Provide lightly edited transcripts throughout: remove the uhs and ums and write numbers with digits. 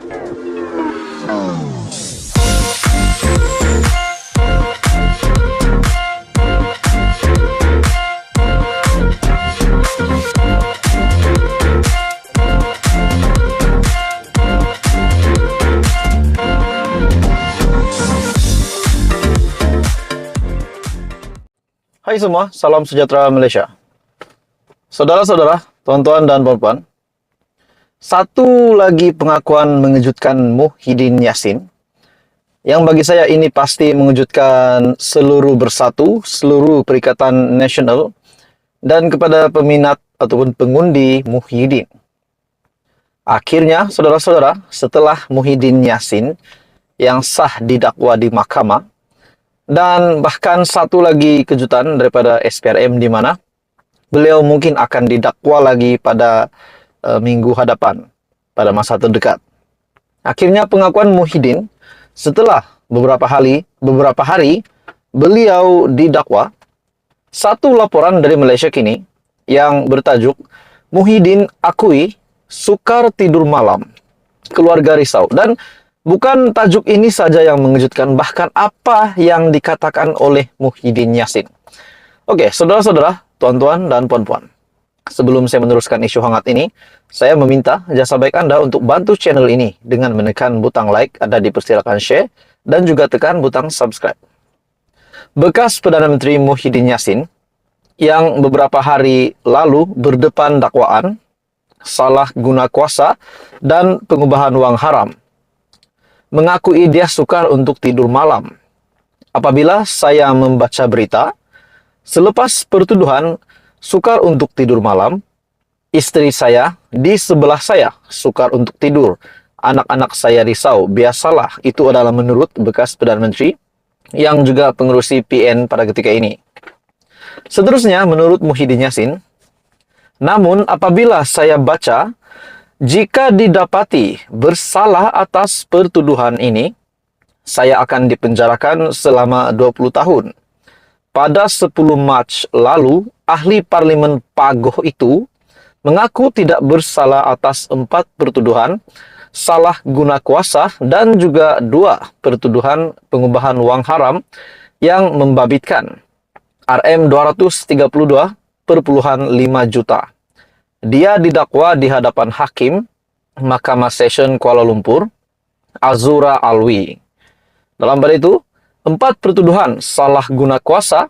Hai semua, salam sejahtera Malaysia. Saudara-saudara, tuan-tuan dan puan-puan, satu lagi pengakuan mengejutkan Muhyiddin Yassin, yang bagi saya ini pasti mengejutkan seluruh Bersatu, seluruh Perikatan Nasional, dan kepada peminat ataupun pengundi Muhyiddin. Akhirnya, saudara-saudara, setelah Muhyiddin Yassin yang sah didakwa di mahkamah, dan bahkan satu lagi kejutan daripada SPRM di mana beliau mungkin akan didakwa lagi pada minggu hadapan, pada masa terdekat. Akhirnya pengakuan Muhyiddin setelah beberapa hari beliau didakwa. Satu laporan dari Malaysia kini yang bertajuk Muhyiddin akui sukar tidur malam, keluarga risau. Dan bukan tajuk ini saja yang mengejutkan, bahkan apa yang dikatakan oleh Muhyiddin Yassin. Oke, saudara-saudara, tuan-tuan dan puan-puan. Sebelum saya meneruskan isu hangat ini, saya meminta jasa baik Anda untuk bantu channel ini dengan menekan butang like, Anda dipersilakan share, dan juga tekan butang subscribe. Bekas Perdana Menteri Muhyiddin Yassin yang beberapa hari lalu berdepan dakwaan salah guna kuasa dan pengubahan wang haram, mengakui dia sukar untuk tidur malam. Apabila saya membaca berita, selepas pertuduhan sukar untuk tidur malam, istri saya di sebelah saya sukar untuk tidur. Anak-anak saya risau. Biasalah, itu adalah menurut bekas Perdana Menteri yang juga pengerusi PN pada ketika ini. Seterusnya, menurut Muhyiddin Yassin, namun apabila saya baca, jika didapati bersalah atas pertuduhan ini, saya akan dipenjarakan selama 20 tahun. Pada 10 Mac lalu, ahli Parlimen Pagoh itu mengaku tidak bersalah atas 4 pertuduhan salah guna kuasa dan juga 2 pertuduhan pengubahan wang haram yang membabitkan RM232,5 juta. Dia didakwa di hadapan Hakim Mahkamah Session Kuala Lumpur, Azura Alwi. Dalam pada itu, 4 pertuduhan salah guna kuasa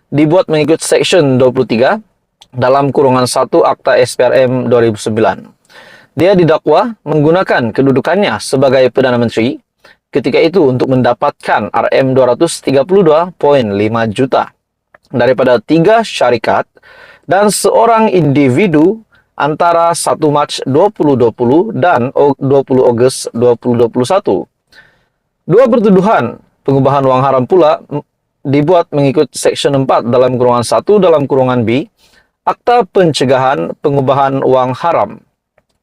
dibuat mengikut Section 23 dalam kurungan 1 Akta SPRM 2009. Dia didakwa menggunakan kedudukannya sebagai Perdana Menteri ketika itu untuk mendapatkan RM232,5 juta daripada 3 syarikat dan seorang individu antara 1 Mac 2020 dan 20 Ogos 2021. 2 pertuduhan pengubahan wang haram pula dibuat mengikut Section 4 dalam kurungan 1 dalam kurungan B, Akta Pencegahan Pengubahan Wang Haram,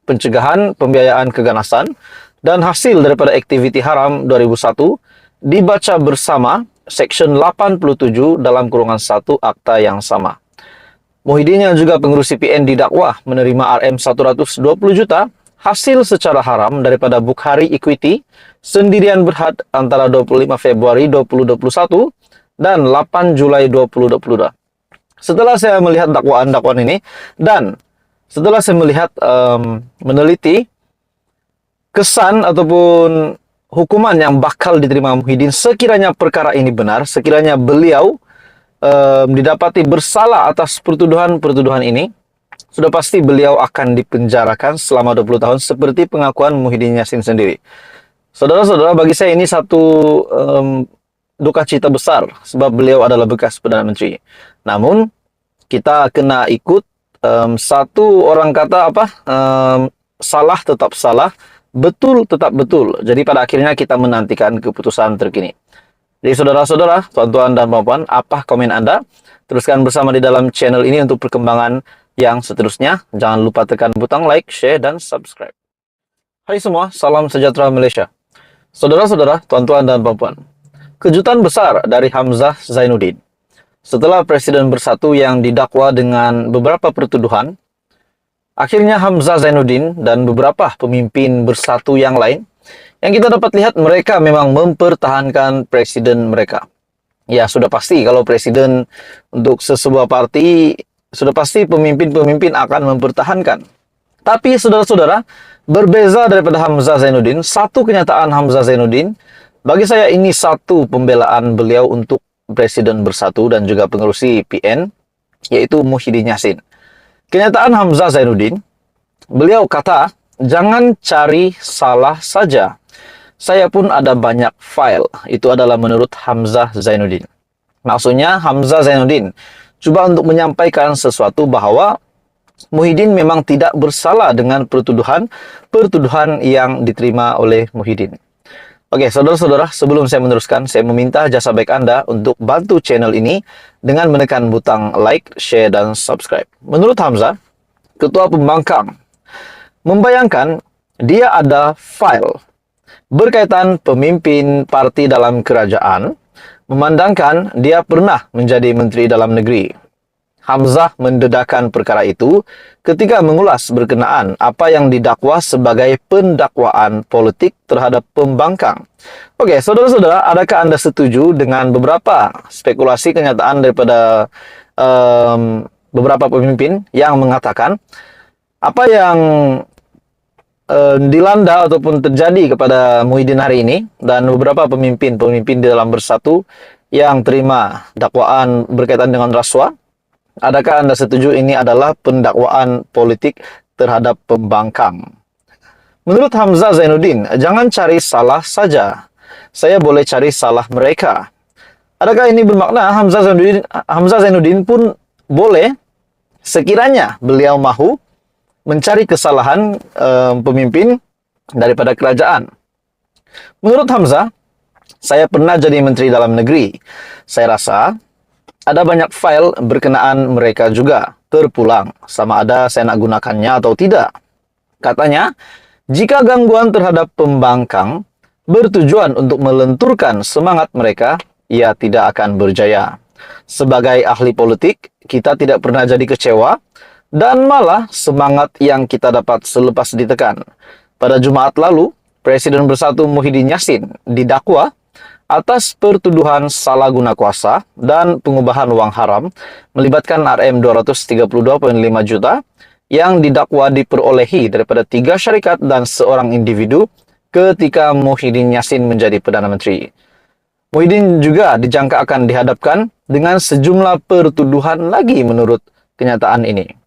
Pencegahan Pembiayaan Keganasan, dan hasil daripada aktiviti haram 2001 dibaca bersama Section 87 dalam kurungan 1 akta yang sama. Muhyiddin yang juga pengerusi PN didakwa menerima RM120 juta hasil secara haram daripada Bukhari Equity sendirian berhad antara 25 Februari 2021 dan 8 Julai 2022. Setelah saya melihat dakwaan-dakwaan ini dan setelah saya melihat meneliti kesan ataupun hukuman yang bakal diterima Muhyiddin sekiranya perkara ini benar, sekiranya beliau didapati bersalah atas pertuduhan-pertuduhan ini, sudah pasti beliau akan dipenjarakan selama 20 tahun seperti pengakuan Muhyiddin Yassin sendiri. Saudara-saudara, bagi saya ini satu duka cita besar sebab beliau adalah bekas Perdana Menteri. Namun kita kena ikut satu orang kata apa? Salah tetap salah, betul tetap betul. Jadi pada akhirnya kita menantikan keputusan terkini. Jadi saudara-saudara, tuan-tuan dan puan-puan, apa komen Anda? Teruskan bersama di dalam channel ini untuk perkembangan yang seterusnya. Jangan lupa tekan butang like, share, dan subscribe. Hai semua, salam sejahtera Malaysia. Saudara-saudara, tuan-tuan dan puan-puan, kejutan besar dari Hamzah Akhirnya Hamzah Zainuddin dan beberapa pemimpin bersatu yang lain, yang kita dapat lihat mereka memang mempertahankan presiden mereka. Ya, sudah pasti kalau presiden untuk sebuah parti, sudah pasti pemimpin-pemimpin akan mempertahankan. Tapi saudara-saudara, berbeza daripada Hamzah Zainuddin, satu kenyataan Hamzah Zainuddin, bagi saya ini satu pembelaan beliau untuk presiden bersatu dan juga pengerusi PN, yaitu Muhyiddin Yassin. Kenyataan Hamzah Zainuddin, beliau kata, jangan cari salah saja. Saya pun ada banyak file. Itu adalah menurut Hamzah Zainuddin. Maksudnya Hamzah Zainuddin coba untuk menyampaikan sesuatu bahwa Muhyiddin memang tidak bersalah dengan pertuduhan yang diterima oleh Muhyiddin. Oke, saudara-saudara, sebelum saya meneruskan, saya meminta jasa baik Anda untuk bantu channel ini dengan menekan butang like, share, dan subscribe. Menurut Hamzah, Ketua Pembangkang membayangkan dia ada file berkaitan pemimpin parti dalam kerajaan, memandangkan dia pernah menjadi Menteri Dalam Negeri. Hamzah mendedahkan perkara itu ketika mengulas berkenaan apa yang didakwa sebagai pendakwaan politik terhadap pembangkang. Oke, saudara-saudara, adakah Anda setuju dengan beberapa spekulasi kenyataan daripada beberapa pemimpin yang mengatakan apa yang dilanda ataupun terjadi kepada Muhyiddin hari ini dan beberapa pemimpin di dalam bersatu yang terima dakwaan berkaitan dengan rasuah? Adakah Anda setuju ini adalah pendakwaan politik terhadap pembangkang? Menurut Hamzah Zainuddin, jangan cari salah saja. Saya boleh cari salah mereka. Adakah ini bermakna Hamzah Zainuddin pun boleh sekiranya beliau mahu mencari kesalahan pemimpin daripada kerajaan? Menurut Hamzah, saya pernah jadi Menteri Dalam Negeri. Saya rasa ada banyak file berkenaan mereka juga terpulang, sama ada saya nak gunakannya atau tidak. Katanya, jika gangguan terhadap pembangkang bertujuan untuk melenturkan semangat mereka, ia tidak akan berjaya. Sebagai ahli politik, kita tidak pernah jadi kecewa, dan malah semangat yang kita dapat selepas ditekan. Pada Jumaat lalu, Presiden Bersatu Muhyiddin Yassin didakwa atas pertuduhan salah guna kuasa dan pengubahan uang haram melibatkan Rm 232,5 juta yang didakwa diperolehi daripada 3 syarikat dan seorang individu ketika Muhyiddin Yassin menjadi Perdana Menteri. Muhyiddin juga dijangka akan dihadapkan dengan sejumlah pertuduhan lagi menurut kenyataan ini.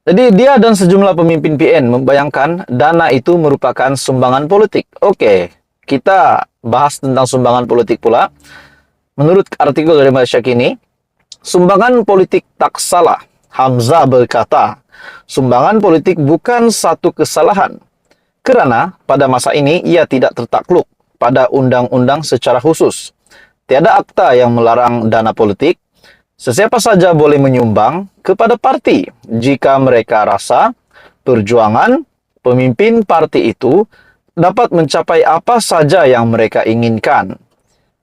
Jadi dia dan sejumlah pemimpin PN membayangkan dana itu merupakan sumbangan politik. Oke, kita bahas tentang sumbangan politik pula. Menurut artikel dari Malaysia Kini, sumbangan politik tak salah. Hamzah berkata, sumbangan politik bukan satu kesalahan. Kerana pada masa ini ia tidak tertakluk pada undang-undang secara khusus. Tiada akta yang melarang dana politik. Sesiapa saja boleh menyumbang kepada parti jika mereka rasa perjuangan pemimpin parti itu dapat mencapai apa saja yang mereka inginkan.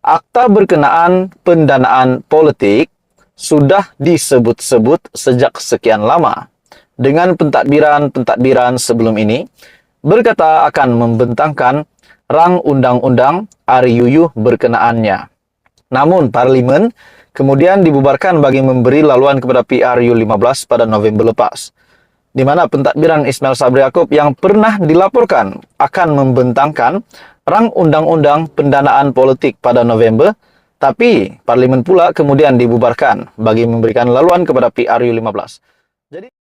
Akta berkenaan pendanaan politik sudah disebut-sebut sejak sekian lama. Dengan pentadbiran sebelum ini, berkata akan membentangkan rang undang-undang RUU berkenaannya. Namun, Parlimen kemudian dibubarkan bagi memberi laluan kepada PRU 15 pada November lepas, di mana pentadbiran Ismail Sabri Yaakob yang pernah dilaporkan akan membentangkan rang undang-undang pendanaan politik pada November, tapi Parlimen pula kemudian dibubarkan bagi memberikan laluan kepada PRU 15. Jadi